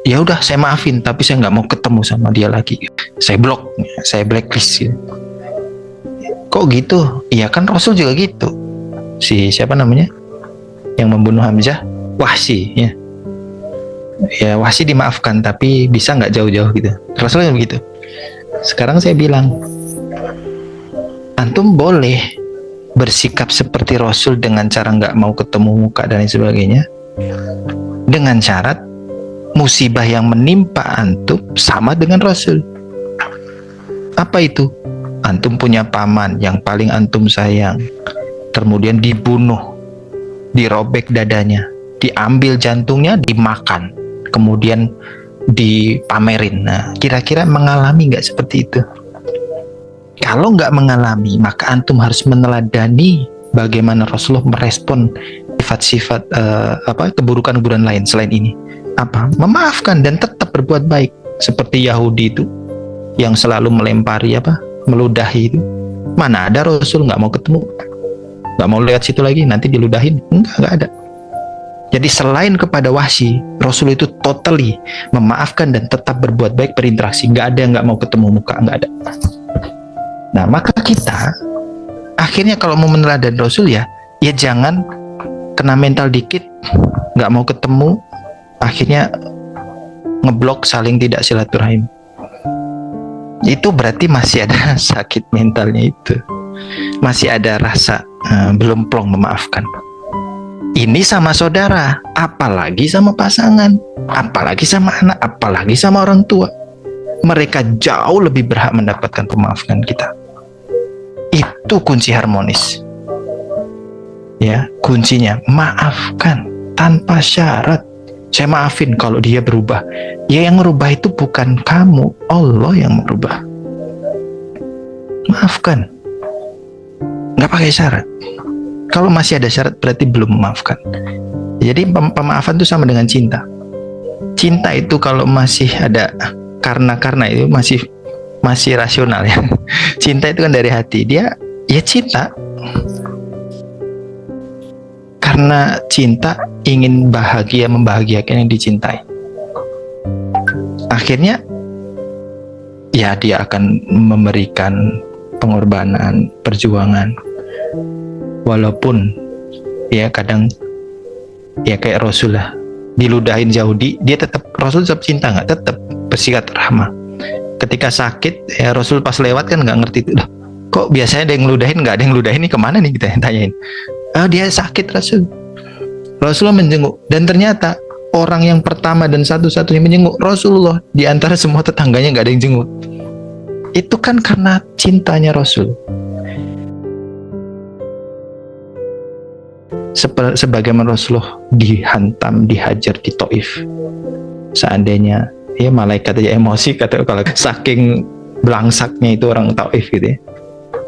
ya udah saya maafin, tapi saya nggak mau ketemu sama dia lagi, saya blok, saya blacklist gitu. Kok gitu? Iya kan Rasul juga gitu. Si siapa namanya yang membunuh Hamzah, Wahsy ya. Ya Wahsy dimaafkan, tapi bisa nggak jauh-jauh gitu. Rasul yang begitu. Sekarang saya bilang, antum boleh bersikap seperti Rasul dengan cara nggak mau ketemu muka dan lain sebagainya, dengan syarat musibah yang menimpa antum sama dengan Rasul. Apa itu? Antum punya paman yang paling antum sayang, kemudian dibunuh, dirobek dadanya, diambil jantungnya, dimakan, kemudian dipamerin. Nah, kira-kira mengalami nggak seperti itu? Kalau nggak mengalami, maka antum harus meneladani bagaimana Rasulullah merespon sifat-sifat keburukan-keburukan lain selain ini. Apa? Memaafkan dan tetap berbuat baik. Seperti Yahudi itu yang selalu melempari meludahi itu. Mana ada Rasul nggak mau ketemu, nggak mau lihat situ lagi, nanti diludahin? Nggak ada. Jadi selain kepada Wahsy, Rasul itu totally memaafkan dan tetap berbuat baik, berinteraksi. Nggak ada yang nggak mau ketemu muka, nggak ada. Nah, maka kita akhirnya kalau mau meneladani Rasul ya jangan kena mental dikit, nggak mau ketemu, akhirnya ngeblok, saling tidak silaturahim. Itu berarti masih ada sakit mentalnya itu, masih ada rasa belum plong memaafkan. Ini sama saudara, apalagi sama pasangan, apalagi sama anak, apalagi sama orang tua. Mereka jauh lebih berhak mendapatkan pemaafan kita. Itu kunci harmonis. Ya, kuncinya maafkan tanpa syarat. Saya maafin kalau dia berubah. Ya, yang merubah itu bukan kamu, Allah yang merubah. Maafkan. Nggak pakai syarat. Kalau masih ada syarat berarti belum memaafkan. Jadi pemaafan itu sama dengan cinta. Cinta itu kalau masih ada karena itu masih rasional ya. Cinta itu kan dari hati. Dia ya cinta. Karena cinta ingin bahagia, membahagiakan yang dicintai. Akhirnya ya dia akan memberikan pengorbanan, perjuangan. Walaupun ya kadang ya kayak Rasul lah, diludahin Yahudi, dia tetap, Rasul tetap cinta nggak? Tetap bersikap rahmah. Ketika sakit ya Rasul pas lewat kan nggak ngerti itu, kok biasanya ada yang ngeludahin, nggak ada yang ngeludahin, ini kemana nih, kita tanyain. Dia sakit. Rasulullah menjenguk, dan ternyata orang yang pertama dan satu-satunya menjenguk Rasulullah di antara semua tetangganya, nggak ada yang jenguk. Itu kan karena cintanya Rasul. Sebagaimana Rasulullah dihantam, dihajar di Taif, seandainya ya malaikat aja emosi kata, kalau saking belangsaknya itu orang Taif gitu ya.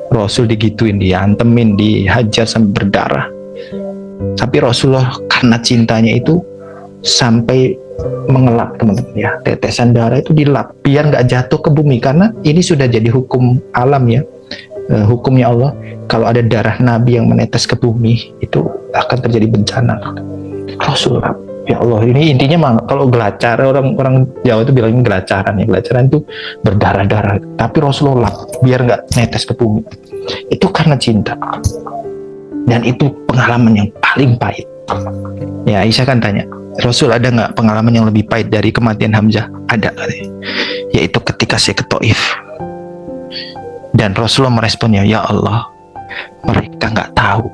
Rasul digituin, dihantemin, dihajar sampai berdarah. Tapi Rasulullah karena cintanya itu sampai mengelap, teman-teman ya. Tetesan darah itu dilap biar nggak jatuh ke bumi, karena ini sudah jadi hukum alam ya, hukumnya Allah. Kalau ada darah Nabi yang menetes ke bumi, itu akan terjadi bencana. Rasulullah, ya Allah, ini intinya kalau gelacar, orang Jawa itu bilang gelacaran ya, gelacaran itu berdarah-darah, tapi Rasulullah biar nggak netes ke bumi. Itu karena cinta, dan itu pengalaman yang paling pahit. Ya, Aisyah kan tanya, Rasul ada nggak pengalaman yang lebih pahit dari kematian Hamzah? Ada, yaitu ketika saya ke Taif. Dan Rasulullah meresponnya, ya Allah, mereka nggak tahu,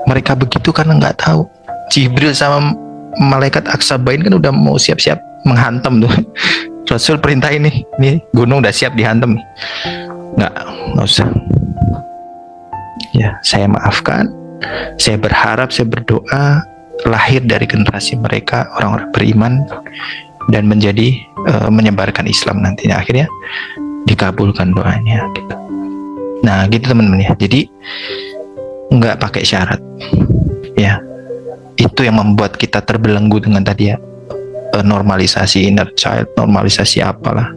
mereka begitu karena nggak tahu. Jibril sama malaikat Aksabain kan udah mau siap-siap menghantam tuh. Rasul perintah ini gunung udah siap dihantam. Nggak usah. Ya, saya maafkan. Saya berharap, saya berdoa lahir dari generasi mereka orang-orang beriman dan menjadi menyebarkan Islam nantinya. Akhirnya dikabulkan doanya gitu. Nah, gitu teman-teman ya. Jadi nggak pakai syarat. Ya. Itu yang membuat kita terbelenggu dengan tadi ya, normalisasi inner child, normalisasi apalah.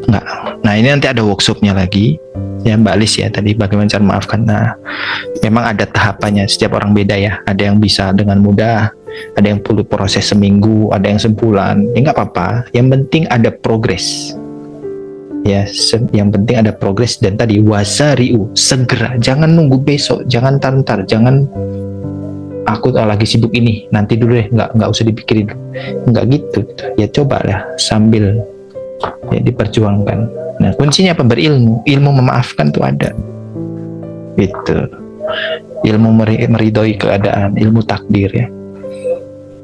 Nggak. Nah, ini nanti ada workshopnya lagi ya Mbak Lis ya, tadi bagaimana cara maafkan. Nah, memang ada tahapannya, setiap orang beda ya. Ada yang bisa dengan mudah, ada yang perlu proses seminggu, ada yang sebulan, ya nggak apa-apa, yang penting ada progres ya, yang penting ada progres. Dan tadi wasari'u, segera, jangan nunggu besok, jangan ntar, jangan aku lagi sibuk ini, nanti dulu deh, nggak usah dipikirin, nggak gitu ya, cobalah sambil ya diperjuangkan. Nah kuncinya apa? Berilmu, ilmu memaafkan tuh ada gitu, ilmu meridhoi keadaan, ilmu takdir ya.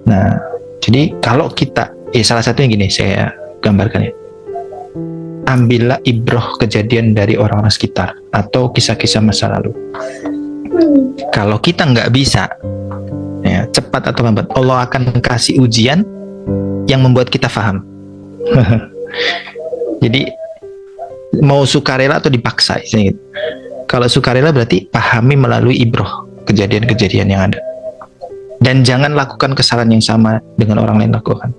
Nah jadi kalau kita salah satunya gini saya gambarkan ya, ambillah ibroh kejadian dari orang-orang sekitar atau kisah-kisah masa lalu. Kalau kita nggak bisa ya, cepat atau lambat Allah akan kasih ujian yang membuat kita paham. Jadi mau sukarela atau dipaksa gitu. Kalau sukarela berarti pahami melalui ibroh kejadian-kejadian yang ada, dan jangan lakukan kesalahan yang sama dengan orang lain lakukan.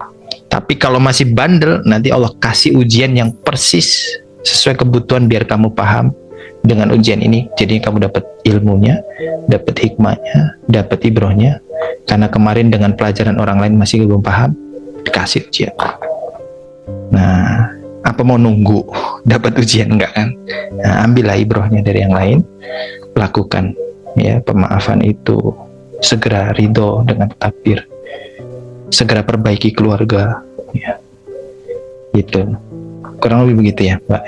Tapi kalau masih bandel, nanti Allah kasih ujian yang persis sesuai kebutuhan biar kamu paham dengan ujian ini. Jadi kamu dapat ilmunya, dapat hikmahnya, dapat ibrohnya. Karena kemarin dengan pelajaran orang lain masih belum paham, dikasih ujian. Nah, apa mau nunggu dapat ujian? Enggak kan? Nah, ambillah ibrohnya dari yang lain, lakukan ya pemaafan itu, segera ridho dengan takdir, segera perbaiki keluarga ya. Gitu. Kurang lebih begitu ya, Mbak.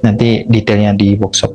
Nanti detailnya di workshop